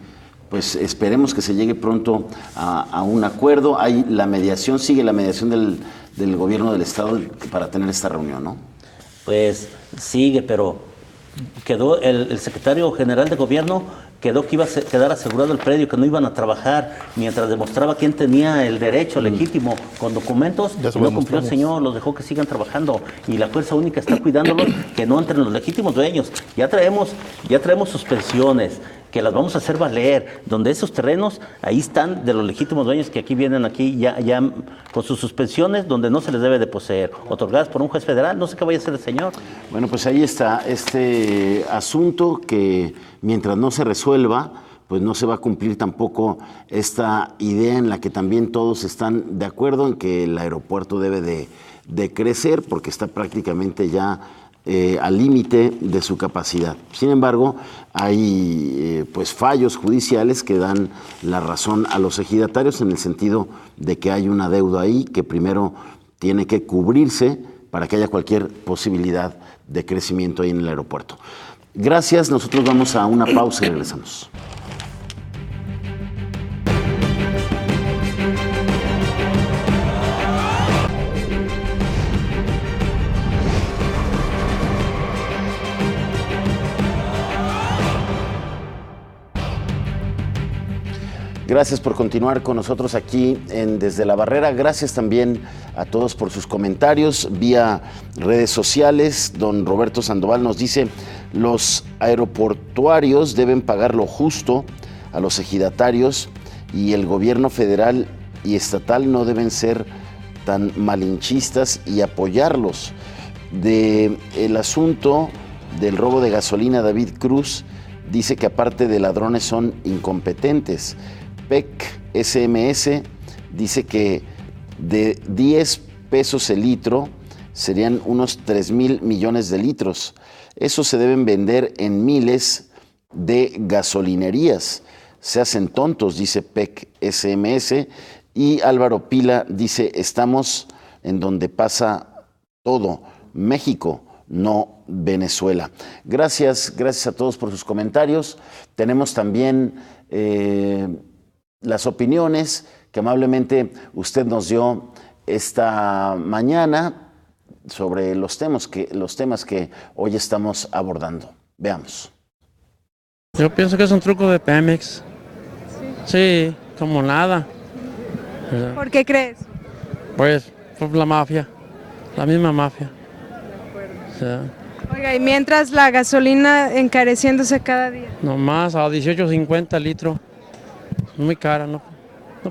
pues esperemos que se llegue pronto a un acuerdo. Hay la mediación, sigue la mediación del gobierno del estado para tener esta reunión, ¿no? Pues sigue, pero quedó el secretario general de gobierno quedó que iba a quedar asegurado el predio, que no iban a trabajar mientras demostraba quién tenía el derecho legítimo con documentos, y no cumplió el señor, los dejó que sigan trabajando, y la fuerza única está cuidándolos, que no entren los legítimos dueños. Ya traemos suspensiones, que las vamos a hacer valer, donde esos terrenos, ahí están de los legítimos dueños que vienen aquí ya con sus suspensiones, donde no se les debe de poseer, otorgadas por un juez federal. No sé qué vaya a hacer el señor. Bueno, pues ahí está este asunto que mientras no se resuelva, pues no se va a cumplir tampoco esta idea en la que también todos están de acuerdo en que el aeropuerto debe de crecer, porque está prácticamente ya al límite de su capacidad. Sin embargo, hay pues fallos judiciales que dan la razón a los ejidatarios en el sentido de que hay una deuda ahí que primero tiene que cubrirse para que haya cualquier posibilidad de crecimiento ahí en el aeropuerto. Gracias, nosotros vamos a una pausa y regresamos. Gracias por continuar con nosotros aquí en Desde la Barrera. Gracias también a todos por sus comentarios vía redes sociales. Don Roberto Sandoval nos dice: los aeroportuarios deben pagar lo justo a los ejidatarios y el gobierno federal y estatal no deben ser tan malinchistas y apoyarlos. El asunto del robo de gasolina, David Cruz dice que aparte de ladrones son incompetentes. PEC SMS dice que de 10 pesos el litro serían unos 3,000 millones de litros. Esos se deben vender en miles de gasolinerías. Se hacen tontos, dice PEC SMS. Y Álvaro Pila dice: estamos en donde pasa todo, México, no Venezuela. Gracias a todos por sus comentarios. Tenemos también las opiniones que amablemente usted nos dio esta mañana sobre los temas que hoy estamos abordando. Veamos. Yo pienso que es un truco de Pemex. Sí, como nada. ¿Por qué crees? Pues por la mafia, la misma mafia. Sí. Oiga, y mientras la gasolina encareciéndose cada día. Nomás a 18.50 litro. Muy cara, no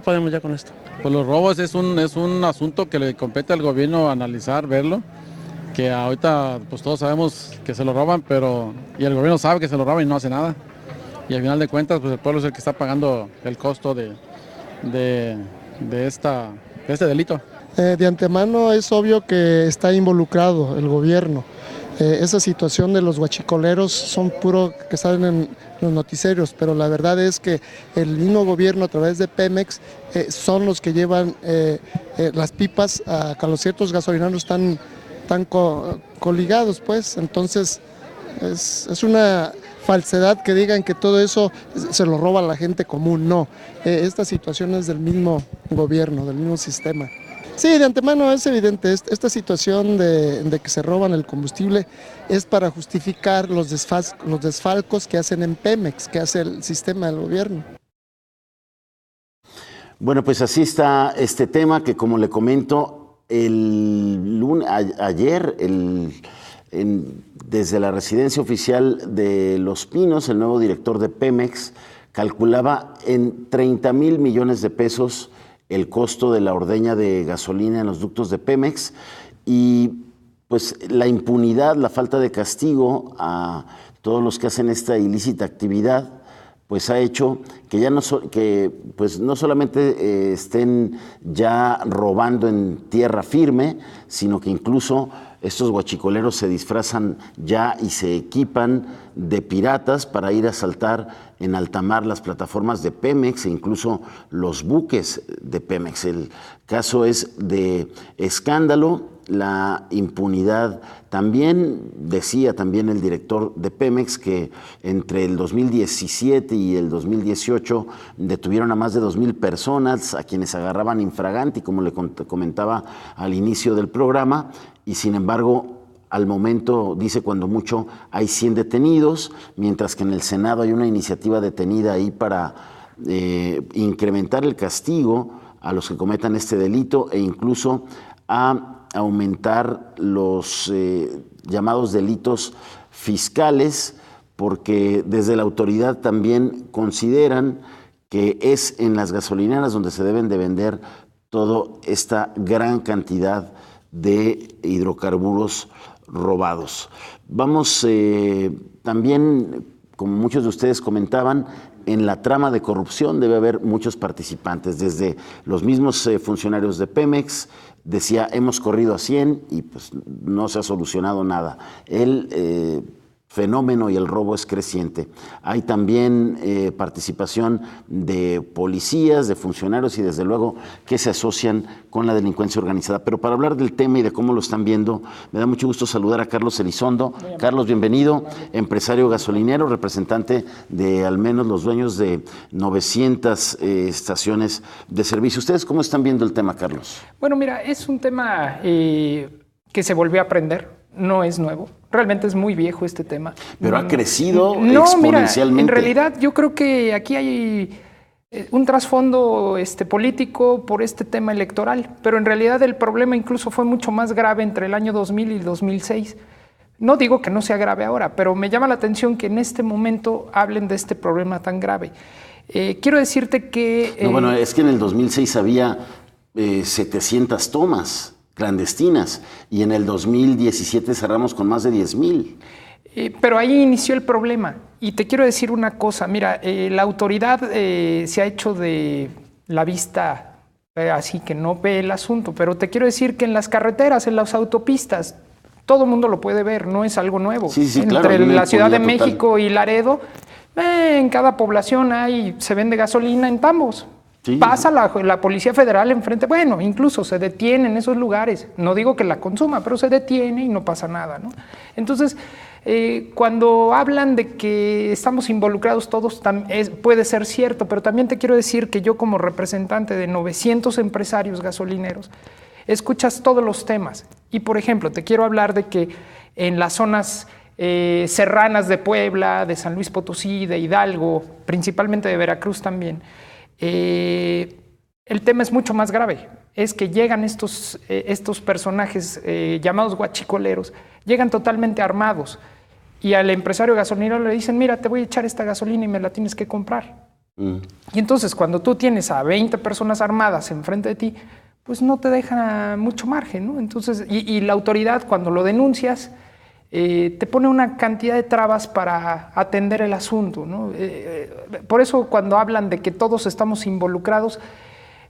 podemos ya con esto. Pues los robos es un asunto que le compete al gobierno analizar, verlo, que ahorita pues todos sabemos que se lo roban, y el gobierno sabe que se lo roban y no hace nada. Y al final de cuentas pues el pueblo es el que está pagando el costo de este delito. De antemano es obvio que está involucrado el gobierno. Esa situación de los huachicoleros son puro que salen en los noticieros, pero la verdad es que el mismo gobierno a través de Pemex son los que llevan las pipas a los ciertos gasolineros están coligados, pues. Entonces es una falsedad que digan que todo eso se lo roba a la gente común. No, esta situación es del mismo gobierno, del mismo sistema. Sí, de antemano es evidente, esta situación de que se roban el combustible es para justificar los desfalcos que hacen en Pemex, que hace el sistema del gobierno. Bueno, pues así está este tema que, como le comento, ayer desde la residencia oficial de Los Pinos, el nuevo director de Pemex calculaba en 30,000 millones de pesos el costo de la ordeña de gasolina en los ductos de Pemex, y pues la impunidad, la falta de castigo a todos los que hacen esta ilícita actividad, pues ha hecho que ya no solamente estén ya robando en tierra firme, sino que incluso estos guachicoleros se disfrazan ya y se equipan de piratas para ir a asaltar en alta mar las plataformas de Pemex e incluso los buques de Pemex. El caso es de escándalo, la impunidad. También decía también el director de Pemex que entre el 2017 y el 2018 detuvieron a más de 2,000 personas a quienes agarraban infraganti, como le comentaba al inicio del programa, y sin embargo al momento, dice, cuando mucho hay 100 detenidos, mientras que en el Senado hay una iniciativa detenida ahí para incrementar el castigo a los que cometan este delito e incluso a aumentar los llamados delitos fiscales, porque desde la autoridad también consideran que es en las gasolineras donde se deben de vender toda esta gran cantidad de hidrocarburos robados. Vamos también, como muchos de ustedes comentaban, en la trama de corrupción debe haber muchos participantes, desde los mismos funcionarios de Pemex. Decía, hemos corrido a 100 y pues no se ha solucionado nada. El fenómeno y el robo es creciente. Hay también participación de policías, de funcionarios y desde luego que se asocian con la delincuencia organizada. Pero para hablar del tema y de cómo lo están viendo, me da mucho gusto saludar a Carlos Elizondo. Carlos, bienvenido, empresario gasolinero, representante de al menos los dueños de 900 estaciones de servicio. ¿Ustedes cómo están viendo el tema, Carlos? Bueno, mira, es un tema que se volvió a aprender. No es nuevo, realmente es muy viejo este tema. Pero ha crecido exponencialmente. Mira, en realidad yo creo que aquí hay un trasfondo político por este tema electoral, pero en realidad el problema incluso fue mucho más grave entre el año 2000 y el 2006. No digo que no sea grave ahora, pero me llama la atención que en este momento hablen de este problema tan grave. Quiero decirte que... No, bueno, es que en el 2006 había 700 tomas clandestinas y en el 2017 cerramos con más de 10,000. Pero ahí inició el problema. Y te quiero decir una cosa, mira, la autoridad se ha hecho de la vista así que no ve el asunto, pero te quiero decir que en las carreteras, en las autopistas, todo el mundo lo puede ver, no es algo nuevo. Sí, entre claro, la Ciudad de total. México y Laredo, en cada población se vende gasolina en tambos. Sí. Pasa la Policía Federal enfrente, bueno, incluso se detiene en esos lugares. No digo que la consuma, pero se detiene y no pasa nada, ¿no? Entonces, cuando hablan de que estamos involucrados todos, puede ser cierto, pero también te quiero decir que yo como representante de 900 empresarios gasolineros, escuchas todos los temas. Y, por ejemplo, te quiero hablar de que en las zonas serranas de Puebla, de San Luis Potosí, de Hidalgo, principalmente de Veracruz también, el tema es mucho más grave. Es que llegan estos personajes llamados guachicoleros, llegan totalmente armados y al empresario gasolinero le dicen, mira, te voy a echar esta gasolina y me la tienes que comprar. Y entonces cuando tú tienes a 20 personas armadas enfrente de ti, pues no te deja mucho margen, ¿no? Entonces, y la autoridad cuando lo denuncias, te pone una cantidad de trabas para atender el asunto, ¿no? Por eso cuando hablan de que todos estamos involucrados,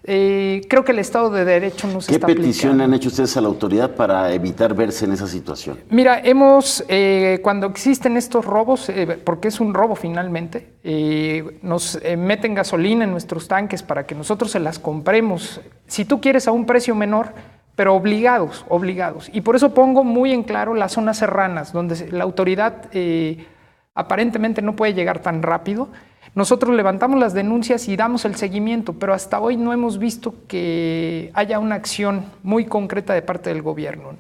creo que el Estado de Derecho no se está aplicando. ¿Qué petición han hecho ustedes a la autoridad para evitar verse en esa situación? Mira, cuando existen estos robos, porque es un robo finalmente, nos meten gasolina en nuestros tanques para que nosotros se las compremos, si tú quieres a un precio menor, pero obligados. Y por eso pongo muy en claro las zonas serranas, donde la autoridad aparentemente no puede llegar tan rápido. Nosotros levantamos las denuncias y damos el seguimiento, pero hasta hoy no hemos visto que haya una acción muy concreta de parte del gobierno.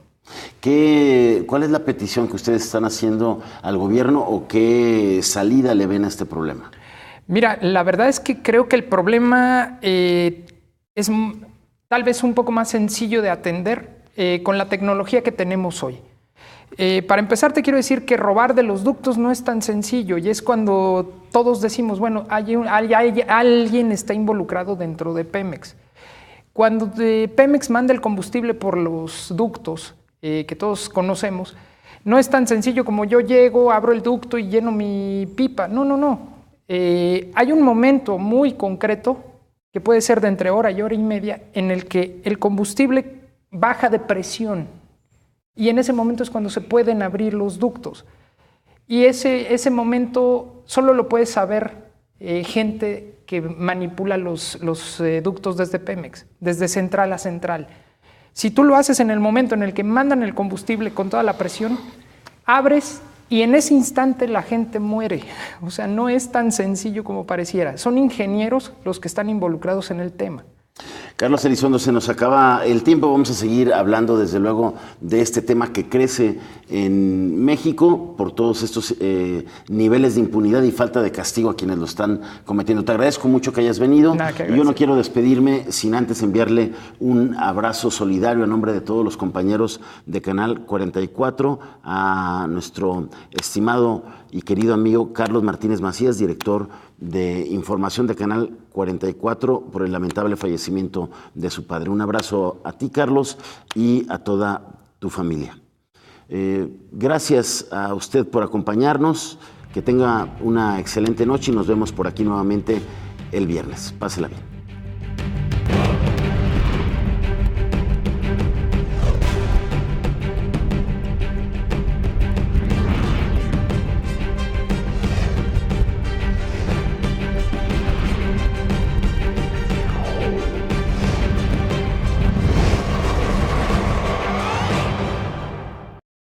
¿Cuál es la petición que ustedes están haciendo al gobierno o qué salida le ven a este problema? Mira, la verdad es que creo que el problema es tal vez un poco más sencillo de atender con la tecnología que tenemos hoy. Para empezar, te quiero decir que robar de los ductos no es tan sencillo y es cuando todos decimos, bueno, alguien está involucrado dentro de Pemex. Cuando Pemex manda el combustible por los ductos que todos conocemos, no es tan sencillo como yo llego, abro el ducto y lleno mi pipa. No. Hay un momento muy concreto que puede ser de entre hora y hora y media, en el que el combustible baja de presión Y en ese momento es cuando se pueden abrir los ductos. Y ese momento solo lo puede saber gente que manipula los ductos desde Pemex, desde central a central. Si tú lo haces en el momento en el que mandan el combustible con toda la presión, abres y en ese instante la gente muere. O sea, no es tan sencillo como pareciera. Son ingenieros los que están involucrados en el tema. Carlos Elizondo, se nos acaba el tiempo. Vamos a seguir hablando, desde luego, de este tema que crece en México por todos estos niveles de impunidad y falta de castigo a quienes lo están cometiendo. Te agradezco mucho que hayas venido. Y yo no quiero despedirme sin antes enviarle un abrazo solidario a nombre de todos los compañeros de Canal 44 a nuestro estimado y querido amigo Carlos Martínez Macías, director de información de Canal 44, por el lamentable fallecimiento de su padre. Un abrazo a ti, Carlos, y a toda tu familia. Gracias a usted por acompañarnos, que tenga una excelente noche y nos vemos por aquí nuevamente el viernes. Pásela bien.